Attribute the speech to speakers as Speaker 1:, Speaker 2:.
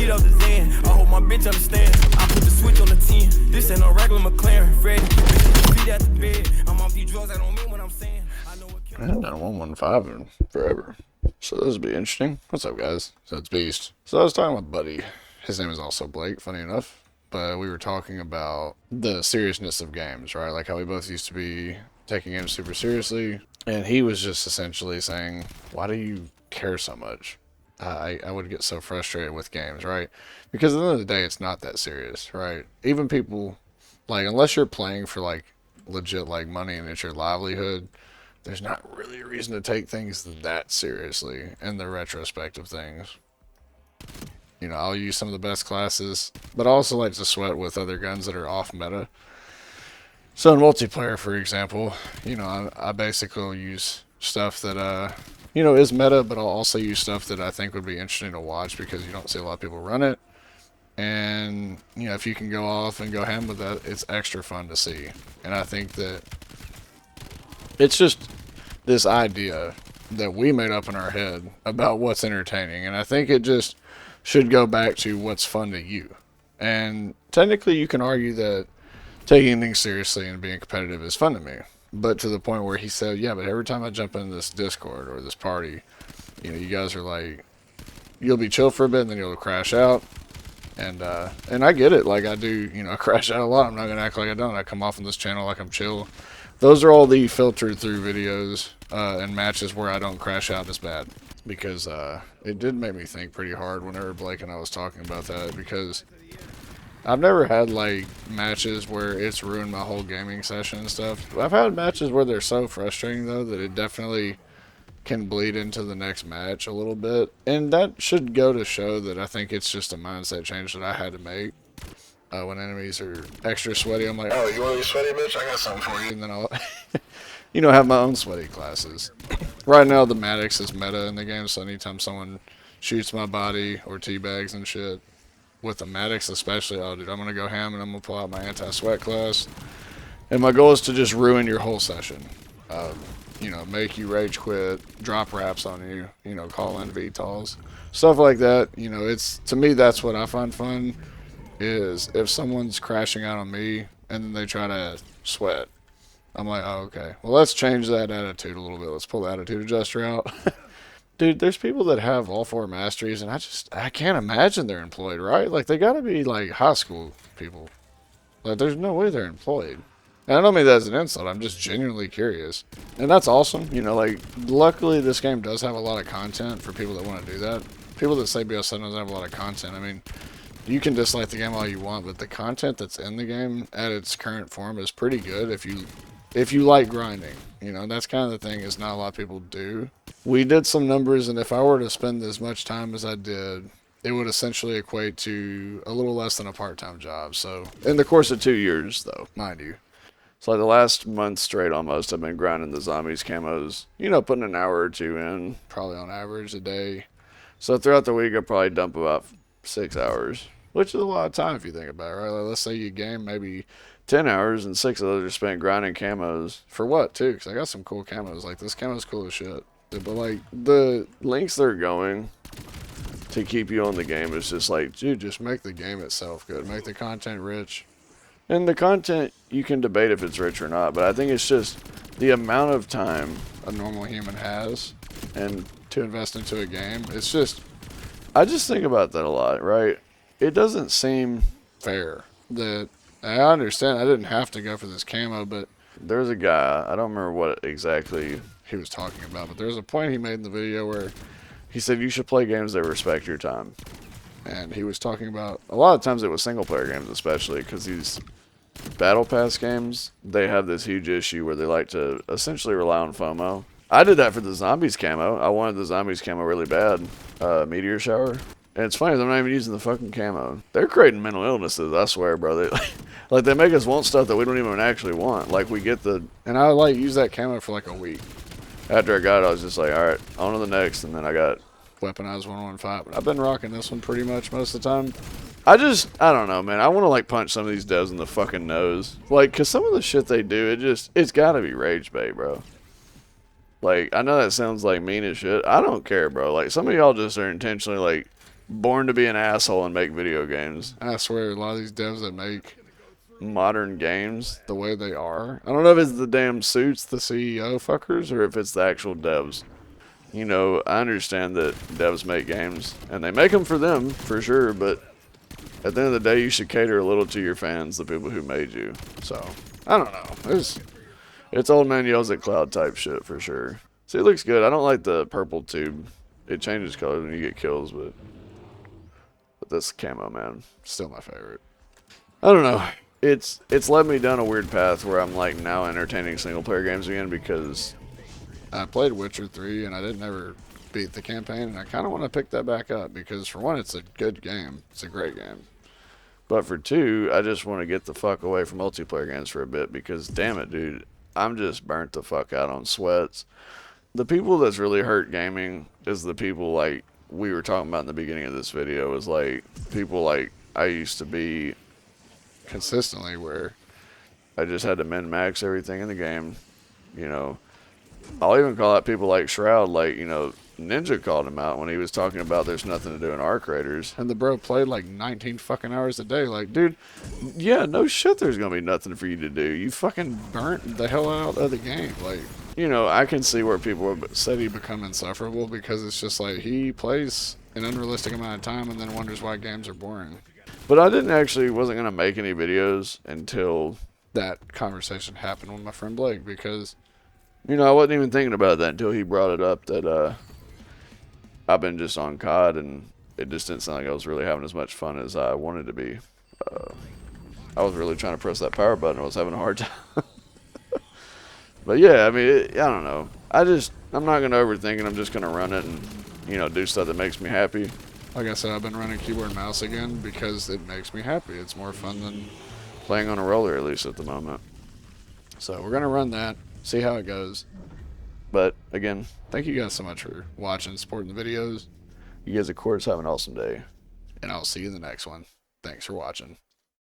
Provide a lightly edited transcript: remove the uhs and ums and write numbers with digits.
Speaker 1: feet up the Zen. I hope my bitch understand. I put the switch on the 10. This ain't no regular McLaren. Freddy, feet at the bed. I'm off these drugs, I don't mean what I'm saying. I know what
Speaker 2: I haven't done a 115 in forever. So this will be interesting. What's up, guys? So it's Beast. So I was talking with Buddy. His name is also Blake, funny enough. But we were talking about the seriousness of games, right? Like how we both used to be taking games super seriously. And he was just essentially saying, why do you care so much? I would get so frustrated with games, right? Because at the end of the day, it's not that serious, right? Even people, like, unless you're playing for, like, legit, like, money and it's your livelihood, there's not really a reason to take things that seriously in the retrospect of things. You know, I'll use some of the best classes, but I also like to sweat with other guns that are off meta. So in multiplayer, for example, you know, I basically use stuff that, you know, is meta, but I'll also use stuff that I think would be interesting to watch because you don't see a lot of people run it. And, you know, if you can go off and go ham with that, it's extra fun to see. And I think that it's just this idea that we made up in our head about what's entertaining. And I think it just should go back to what's fun to you. And technically you can argue that taking things seriously and being competitive is fun to me. But to the point where he said, yeah, but every time I jump into this Discord or this party, you know, you guys are like, you'll be chill for a bit and then you'll crash out. And I get it. Like I do, you know, I crash out a lot. I'm not going to act like I don't. I come off on this channel like I'm chill. Those are all the filtered through videos and matches where I don't crash out as bad. Because it did make me think pretty hard whenever Blake and I was talking about that. Because I've never had, like, matches where it's ruined my whole gaming session and stuff. I've had matches where they're so frustrating, though, that it definitely can bleed into the next match a little bit. And that should go to show that I think it's just a mindset change that I had to make. When enemies are extra sweaty, I'm like, oh, you want to be sweaty, bitch? I got something for you. And then I'll, you know, have my own sweaty classes. Right now, the Maddox is meta in the game, so anytime someone shoots my body or teabags and shit, with the Maddox especially, oh dude, I'm going to go ham and I'm going to pull out my anti-sweat class. And my goal is to just ruin your whole session. You know, make you rage quit, drop wraps on you, you know, call in VTOLs. Stuff like that. You know, it's, to me, that's what I find fun, is if someone's crashing out on me and then they try to sweat. I'm like, oh, okay. Well, let's change that attitude a little bit. Let's pull the attitude adjuster out. Dude, there's people that have all 4 masteries, and I can't imagine they're employed, right? Like, they gotta be, like, high school people. Like, there's no way they're employed. And I don't mean that as an insult, I'm just genuinely curious. And that's awesome, you know, like, luckily this game does have a lot of content for people that want to do that. People that say BO7 doesn't have a lot of content, I mean, you can dislike the game all you want, but the content that's in the game at its current form is pretty good if you like grinding. You know, that's kind of the thing is not a lot of people do. We did some numbers, and if I were to spend as much time as I did, it would essentially equate to a little less than a part-time job. So, in the course of 2 years, though, mind you. So, like the last month straight almost, I've been grinding the zombies camos, you know, putting an hour or 2 in, probably on average a day. So, throughout the week, I probably dump about 6 hours, which is a lot of time if you think about it, right? Like, let's say you game maybe 10 hours and 6 of those are spent grinding camos. For what, too? Because I got some cool camos. Like, this camo's cool as shit. But, like, the links they're going to keep you on the game is just like, dude, just make the game itself good. Make the content rich. And the content, you can debate if it's rich or not, but I think it's just the amount of time a normal human has and to invest into a game. It's just, I just think about that a lot, right? It doesn't seem fair that, I understand I didn't have to go for this camo, but there's a guy, I don't remember what exactly he was talking about, but there's a point he made in the video where he said you should play games that respect your time. And he was talking about, a lot of times it was single player games especially, because these battle pass games, they have this huge issue where they like to essentially rely on FOMO. I did that for the zombies camo. I wanted the zombies camo really bad. Meteor shower. And it's funny, they're not even using the fucking camo. They're creating mental illnesses, I swear, bro. Like, they make us want stuff that we don't even actually want. Like, we get the... And I, like, used that camo for, like, a week. After I got it, I was just like, alright, on to the next. And then I got weaponized 115. But I've been rocking this one pretty much most of the time. I don't know, man. I want to, like, punch some of these devs in the fucking nose. Like, because some of the shit they do, it's gotta be rage bait, bro. Like, I know that sounds, like, mean as shit. I don't care, bro. Like, some of y'all just are intentionally, like,
Speaker 3: born to be an asshole and make video games.
Speaker 2: I swear, a lot of these devs that make
Speaker 3: Modern games.
Speaker 2: the way they are,
Speaker 3: I don't know if it's the damn suits, the CEO fuckers, or if it's the actual devs. You know, I understand that devs make games, and they make them for them, for sure, but at the end of the day, you should cater a little to your fans, the people who made you. So, I don't know. It's old man yells at cloud type shit, for sure. See, it looks good. I don't like the purple tube. It changes colors when you get kills, but this camo, man.
Speaker 2: still my favorite.
Speaker 3: I don't know. It's led me down a weird path where I'm like now entertaining single player games again because
Speaker 2: I played Witcher 3 and I didn't ever beat the campaign, and I kind of want to pick that back up because for one, it's a good game. It's a great game.
Speaker 3: but for two, I just want to get the fuck away from multiplayer games for a bit because damn it, dude, I'm just burnt the fuck out on sweats. The people that's really hurt gaming is the people like we were talking about in the beginning of this video, is like people like I used to be
Speaker 2: Consistently where
Speaker 3: I just had to min-max everything in the game. You know, I'll even call out people like Shroud, like, you know, Ninja called him out when he was talking about there's nothing to do in Arc Raiders.
Speaker 2: and the bro played like 19 fucking hours a day. Like,
Speaker 3: Dude, yeah, no shit there's going to be nothing for you to do. You
Speaker 2: fucking burnt the hell out of the game. Like,
Speaker 3: you know, I can see where people are,
Speaker 2: said he become insufferable because it's just like he plays an unrealistic amount of time and then wonders why games are boring.
Speaker 3: but I wasn't going to make any videos until,
Speaker 2: That conversation happened with my friend Blake because
Speaker 3: you know, I wasn't even thinking about that until he brought it up that I've been just on COD and it just didn't sound like I was really having as much fun as I wanted to be. I was really trying to press that power button. I was having a hard time. But yeah, I mean, I don't know. I'm not going to overthink it. I'm just going to run it and, you know, do stuff that makes me happy.
Speaker 2: like I said, I've been running keyboard and mouse again because it makes me happy. It's more fun than
Speaker 3: Playing on a roller, at least at the moment.
Speaker 2: so we're gonna run that, see how it goes.
Speaker 3: But again,
Speaker 2: Thank you guys so much for watching, supporting the videos,
Speaker 3: you guys, of course, have an awesome day.
Speaker 2: and I'll see you in the next one. Thanks for watching.